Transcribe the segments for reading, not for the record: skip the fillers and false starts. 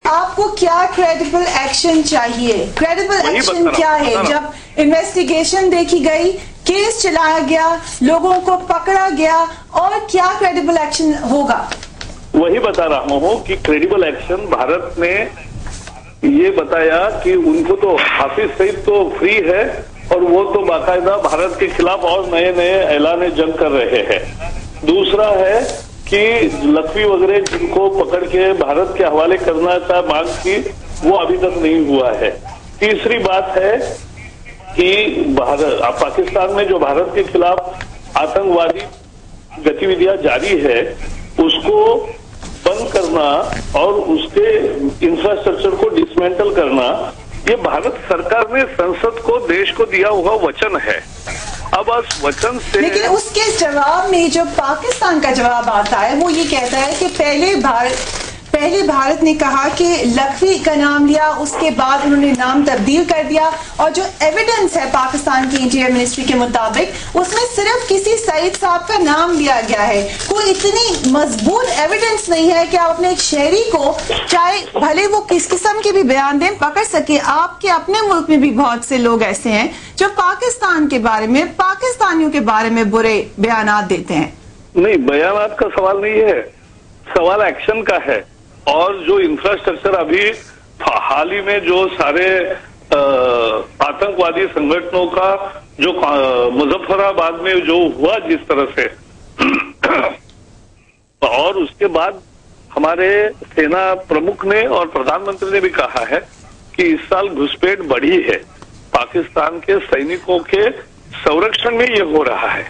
آپ کو کیا کریڈیبل ایکشن چاہیے؟ کریڈیبل ایکشن کیا ہے؟ جب انویسٹیگیشن دیکھی گئی، کیس چلایا گیا، لوگوں کو پکڑا گیا، اور کیا کریڈیبل ایکشن ہوگا؟ وہی بتا رہا ہوں کہ کریڈیبل ایکشن بھارت نے یہ بتایا کہ ان کو تو حافظ سعید تو فری ہے اور وہ تو باقاعدہ بھارت کے خلاف اور نئے نئے اعلان جنگ کر رہے ہیں۔ دوسرا ہے کہ لکھوی وغیرہ جن کو پکڑ کے بھارت کے حوالے کرنا کا مانگ کی، وہ ابھی تک نہیں ہوا ہے۔ تیسری بات ہے کہ پاکستان میں جو بھارت کے خلاف آتنکوادی گتیویدیاں جاری ہے اس کو بند کرنا اور اس کے انفراسٹرکچر کو ڈسمینٹل کرنا، یہ بھارت سرکار نے سنسد کو، دیش کو دیا ہوا وچن ہے۔ اب اس وچن سے لیکن اس کے جواب میں جو پاکستان کا جواب آتا ہے وہ یہ کہتا ہے کہ پہلے بھارت نے کہا کہ لکھوی کا نام لیا، اس کے بعد انہوں نے نام تبدیل کر دیا، اور جو ایویڈنس ہے پاکستان کی انٹیریئر منسٹری کے مطابق اس میں صرف کسی سعید صاحب کا نام لیا گیا ہے۔ کوئی اتنی مضبوط ایویڈنس نہیں ہے کہ آپ اپنے ایک شہری کو، چاہے بھلے وہ کس قسم کے بھی بیان دیں، پکڑ سکے۔ آپ کے اپنے ملک میں بھی بہت سے لوگ ایسے ہیں جو پاکستان کے بارے میں، پاکستانیوں کے بارے میں برے بیانات دیتے ہیں۔ نہیں، بیانات کا سوال نہیں ہے، سوال ایکشن کا ہے۔ اور جو انفراسٹرکچر ابھی حال ہی میں جو سارے آتنکوادی سنگھٹنوں کا جو مظفر آباد میں جو ہوا جس طرح سے، اور اس کے بعد ہمارے سینا پرمکھ نے اور پردھان منتری نے بھی کہا ہے کہ اس سال گھسپیٹ بڑھی ہے، پاکستان کے سینکوں کے سرکشن میں یہ ہو رہا ہے،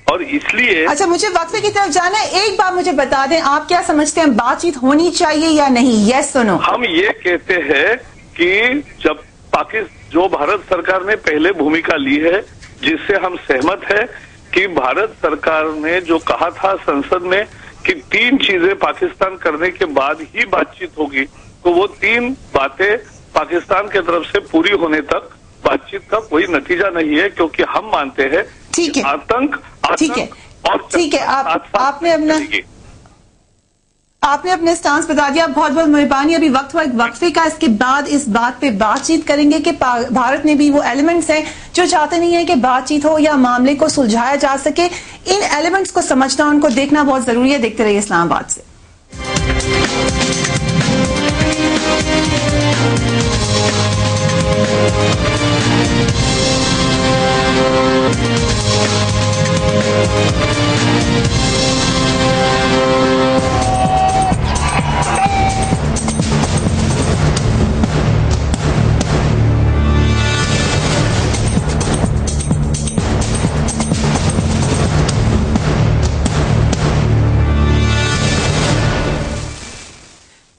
اور اس لیے اچھا مجھے وقفے کی طرف جانا ہے۔ ایک بات مجھے بتا دیں، آپ کیا سمجھتے ہیں بات چیت ہونی چاہیے یا نہیں؟ یس سنو۔ ہم یہ کہتے ہیں کہ جب جو بھارت سرکار نے پہلے بھومکا لی ہے، جس سے ہم سہمت ہے کہ بھارت سرکار نے جو کہا تھا سنسد میں کہ 3 چیزیں پاکستان کرنے کے بعد ہی بات چیت ہوگی، تو وہ 3 باتیں پاکستان کی طرف سے پوری ہونے تک بات چیت کا کوئی نتیجہ نہیں ہے، کیونکہ ہم مانتے ہیں ٹھیک ہے، ٹھیک ہے، ٹھیک ہے، آپ نے اپنے سٹانس بتا دیا، بہت بہت مہربانی۔ ابھی وقت ہوا ایک وقفے کا، اس کے بعد اس بات پہ بات چیت کریں گے کہ بھارت میں بھی وہ ایلیمنٹس ہیں جو چاہتے نہیں ہیں کہ بات چیت ہو یا معاملے کو سلجھایا جا سکے۔ ان ایلیمنٹس کو سمجھنا، ان کو دیکھنا بہت ضروری ہے۔ دیکھتے رہیے اسلام آباد سے۔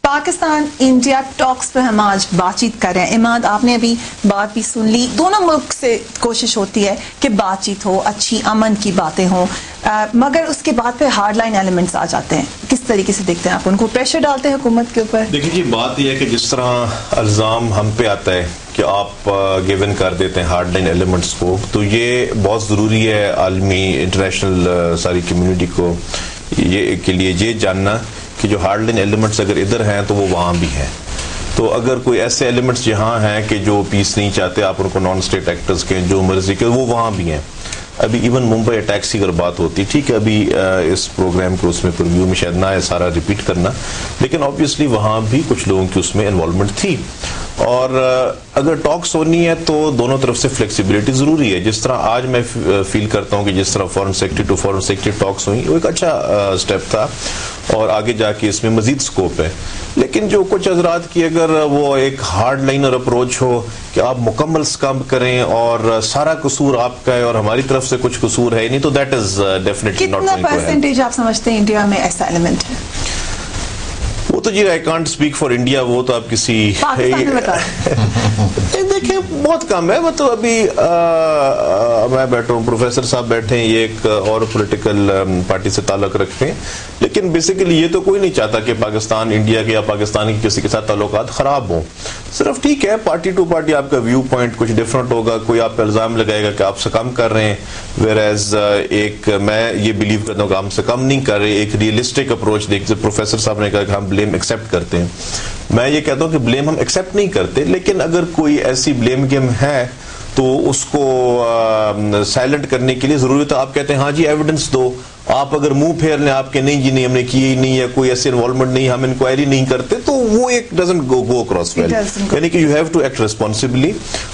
پاکستان انڈیا ٹاکس پہ ہم آج بات چیت کر رہے ہیں۔ عماد، آپ نے ابھی بات بھی سن لی، دونوں ملک سے کوشش ہوتی ہے کہ بات چیت ہو، اچھی امن کی باتیں ہوں، مگر اس کے بعد پھر ہارڈ لائن ایلیمنٹس آ جاتے ہیں۔ کس طریقے سے دیکھتے ہیں آپ ان کو؟ پریشر ڈالتے ہیں حکومت کے اوپر؟ دیکھیں جی، بات یہ ہے کہ جس طرح الزام ہم پہ آتا ہے کہ آپ گیون کر دیتے ہیں ہارڈ لائن ایلیمنٹس کو، تو یہ بہت ضروری ہے عالمی انٹرنیشنل ساری کمیونٹی کو کے لیے یہ جاننا کہ جو ہارڈ لائن ایلیمنٹس اگر ادھر ہیں تو وہ وہاں بھی ہیں۔ تو اگر کوئی ایسے ایلیمنٹس یہاں ہیں کہ جو پیس نہیں چاہتے، آپ ان کو نان اسٹیٹ ایکٹرز کے جو مرضی کے، وہ وہاں بھی ہیں۔ ابھی ایون ممبئی اٹیکس کی اگر بات ہوتی، ٹھیک ہے، ابھی اس پروگرام کے اس میں پرویو میں شاید نہ ہے سارا ریپیٹ کرنا، لیکن آبویسلی وہاں بھی کچھ لوگوں کی اس میں انوالومنٹ تھی۔ اور اگر ٹاکس ہونی ہے تو دونوں طرف سے فلیکسیبلٹی ضروری ہے۔ جس طرح آج میں فیل کرتا ہوں کہ جس طرح فورن سیکرٹری ٹو فورن سیکرٹری ٹاکس ہوئی، وہ ایک اچھا سٹیپ تھا، اور آگے جا کے اس میں مزید سکوپ ہے۔ لیکن جو کچھ حضرات کی اگر وہ ایک ہارڈ لائنر اپروچ ہو کہ آپ مکمل سکم کریں اور سارا قصور آپ کا ہے اور ہماری طرف سے کچھ قصور ہے نہیں، تو that is definitely not going to happen. کتنا پرسنٹیج آپ سمجھتے ہیں انڈیا میں ایسا ایلیمنٹ ہے؟ وہ تو جی I can't speak for India, وہ تو آپ کسی دیکھیں بہت کم ہے۔ وہ تو ابھی میں بیٹھا ہوں، پروفیسر صاحب بیٹھے ہیں، یہ ایک اور پولیٹیکل پارٹی سے تعلق رکھتے ہیں، لیکن بیسیکلی یہ تو کوئی نہیں چاہتا کہ پاکستان انڈیا کے یا پاکستان کی کسی کے ساتھ تعلقات خراب ہوں۔ صرف ٹھیک ہے پارٹی ٹو پارٹی آپ کا ویو پوائنٹ کچھ ڈفرنٹ ہوگا، کوئی آپ پہ الزام لگائے گا کہ آپ سے کم کر رہے ہیں، ویئر ایز ایک میں یہ بلیو کرتا ہوں کہ ہم سے کم نہیں کر رہے، ایک ریئلسٹک اپروچ دیکھ، پروفیسر صاحب نے کہا کہ ہم بلیم ایکسیپٹ کرتے ہیں، میں یہ کہتا ہوں کہ بلیم ہم ایکسیپٹ نہیں کرتے، لیکن اگر کوئی ایسی بلیم گیم ہے تو اس کو سائلنٹ کرنے کے لیے ضرورت ہے آپ کہتے ہیں ہاں جی ایویڈنس دو. آپ اگر منہ پھیر لیں آپ کے نہیں جی نہیں ہم نے کیے ہی نہیں ہے، کوئی ایسی انوالومنٹ نہیں، ہم انکوائری نہیں کرتے، تو وہ ایک ڈزنٹ گو اکراس ویل. یعنی کہ you have to act responsibly.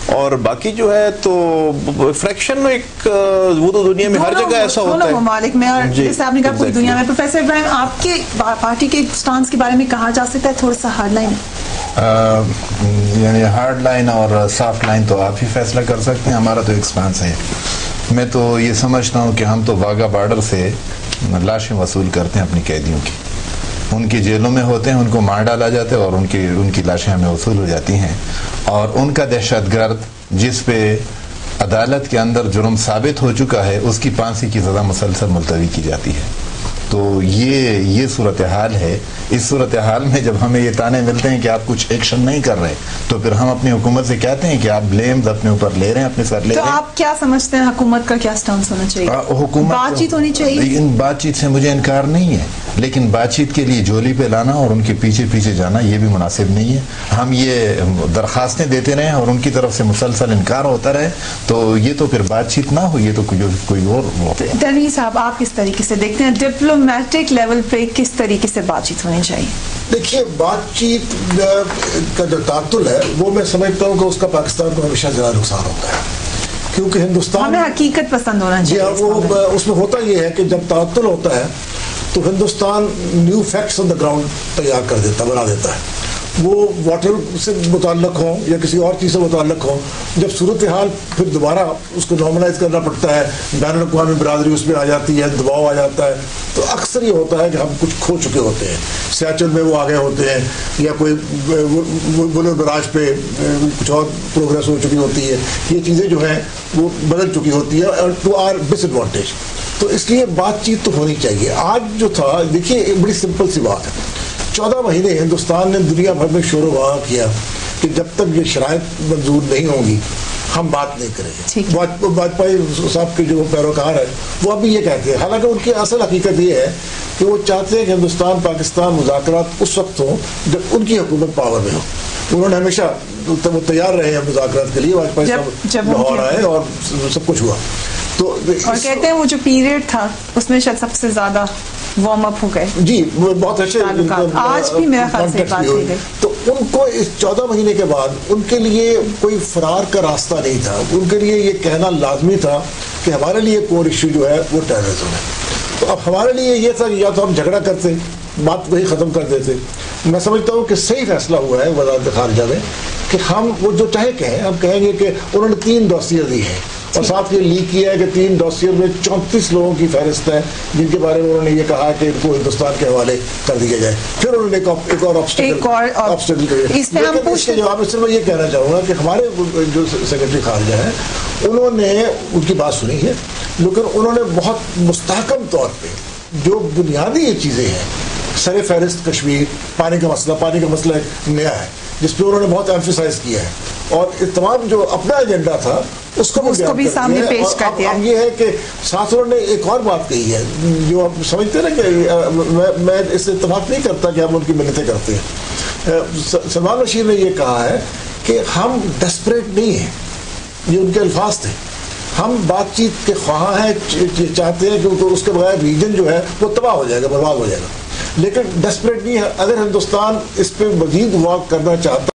اور باقی جو ہے تو فریکشن ایک وہ تو دنیا میں ہر جگہ ایسا ہوتا ہے ممالک میں، اور جیسے آپ نے کہا پوری دنیا میں. پروفیسر ابراہیم، آپ کے پارٹی کے سٹانس کے بارے میں کہا جا سکتا ہے تھوڑا سا ہارڈ لائن؟ یعنی ہارڈ لائن اور سافٹ لائن تو آپ ہی فیصلہ کر سکتے ہیں، ہمارا تو ایک سٹانس ہے. میں تو یہ سمجھتا ہوں کہ ہم تو واگا بارڈر سے لاشیں وصول کرتے ہیں اپنی قیدیوں کی، ان کی جیلوں میں ہوتے ہیں، ان کو مار ڈالا جاتا ہے اور ان کی لاشیں ہمیں وصول ہو جاتی ہیں. اور ان کا دہشت گرد جس پہ عدالت کے اندر جرم ثابت ہو چکا ہے اس کی پھانسی کی سزا مسلسل ملتوی کی جاتی ہے. تو یہ صورتحال ہے. اس صورتحال میں جب ہمیں یہ تانے ملتے ہیں کہ آپ کچھ ایکشن نہیں کر رہے، تو پھر ہم اپنی حکومت سے کہتے ہیں کہ آپ بلیمز اپنے اوپر لے رہے ہیں، اپنے سر لے رہے ہیں. تو آپ کیا سمجھتے ہیں حکومت کا کیا سٹانس ہونا چاہیے؟ حکومت بات چیت ہونی چاہیے. ان بات چیت سے مجھے انکار نہیں ہے، لیکن بات چیت کے لیے جولی پہ لانا اور ان کے پیچھے پیچھے جانا یہ بھی مناسب نہیں ہے. ہم یہ درخواستیں دیتے رہیں اور ان کی طرف سے مسلسل انکار ہوتا رہے تو یہ تو پھر بات چیت نہ ہو، یہ تو کوئی اور. تنویر صاحب، آپ کس طریقے سے دیکھتے ہیں ڈپلومیٹک لیول پہ کس طریقے سے بات چیت ہونی چاہیے؟ دیکھیے، بات چیت کا جو تعطل ہے وہ میں سمجھتا ہوں کہ اس کا پاکستان کو ہمیشہ زیادہ نقصان ہوتا ہے، کیونکہ ہندوستان ہمیں حقیقت پسند ہونا چاہیے. وہ اس میں ہوتا یہ ہے کہ جب تعطل ہوتا ہے تو Hindustan new facts on the ground تیار کر دیتا، بنا دیتا ہے. وہ واٹر سے متعلق ہوں یا کسی اور چیز سے متعلق ہوں، جب صورتحال پھر دوبارہ اس کو نارملائز کرنا پڑتا ہے، بین الاقوامی برادری اس میں آ جاتی ہے، دباؤ آ جاتا ہے، تو اکثر یہ ہوتا ہے کہ ہم کچھ کھو چکے ہوتے ہیں. سیاچل میں وہ آگے ہوتے ہیں یا کوئی بلر براج پہ کچھ اور پروگریس ہو چکی ہوتی ہے، یہ چیزیں جو ہیں وہ بدل چکی ہوتی ہے ٹو آر ڈس ایڈوانٹیج. تو اس لیے بات چیت تو ہونی چاہیے. آج جو تھا دیکھیے بڑی سمپل سی بات ہے، 14 مہینے ہندوستان نے دنیا بھر میں شور و غبار کیا کہ جب تک یہ شرائط منظور نہیں ہوں گی ہم بات نہیں کریں گے. واجپئی صاحب کے جو پیروکار ہیں وہ ابھی یہ کہتے ہیں، حالانکہ ان کی اصل حقیقت یہ ہے کہ وہ چاہتے ہیں کہ ہندوستان پاکستان مذاکرات اس وقت ہوں جب ان کی حکومت پاور میں ہو. انہوں نے ہمیشہ وہ تیار رہے ہیں مذاکرات کے لیے. واجپئی صاحب لاہور آئے اور سب کچھ ہوا. تو اور کہتے ہیں وہ جو پیریڈ تھا اس میں شاید سب سے زیادہ وارم اپ ہو گئے. جی بہت اچھے. آج بھی میرا خیال سے بات کی گئی. تو ان کو اس 14 مہینے کے بعد ان کے لیے کوئی فرار کا راستہ نہیں تھا. ان کے لیے یہ کہنا لازمی تھا کہ ہمارے لیے کور ایشو جو ہے وہ ٹیررزم ہے. تو اب ہمارے لیے یہ تھا کہ یا تو ہم جھگڑا کرتے، بات وہی ختم کر دیتے. میں سمجھتا ہوں کہ صحیح فیصلہ ہوا ہے وزارت خارجہ میں کہ ہم وہ جو چاہے کہیں، ہم کہیں گے کہ انہوں نے 3 ڈوسیئر دی ہیں اور ساتھ یہ لیک کیا ہے کہ 3 ڈوسیئر میں 34 لوگوں کی فہرست ہے جن کے بارے میں انہوں نے یہ کہا کہ ان کو ہندوستان کے حوالے کر دیا جائے. پھر انہوں نے ایک اور آبسٹیکل اس کے جواب میں صرف یہ کہنا چاہوں گا کہ ہمارے جو سیکرٹری خارجہ ہیں انہوں نے ان کی بات سنی ہے، لیکن انہوں نے بہت مستحکم طور پہ جو بنیادی یہ چیزیں ہیں، سر فہرست کشمیر، پانی کا مسئلہ ایک نیا ہے جس پہ انہوں نے بہت ایمفیسائز کیا ہے، اور تمام جو اپنا ایجنڈا تھا اس کو بھی سامنے پیش کر دیا. اب یہ ہے کہ ساتھ انہوں نے ایک اور بات کہی ہے جو آپ سمجھتے ہیں نا کہ میں اس سے اتفاق نہیں کرتا کہ ہم ان کی منتیں کرتے ہیں. سلمان بشیر نے یہ کہا ہے کہ ہم ڈیسپریٹ نہیں ہیں، یہ ان کے الفاظ تھے. ہم بات چیت کے خواہاں ہیں، چاہتے ہیں کہ اس کے بغیر ریجن جو ہے وہ تباہ ہو جائے گا، برباد ہو جائے گا، لیکن ڈیسپریٹ نہیں ہے. اگر ہندوستان اس پہ مزید ورک کرنا چاہتا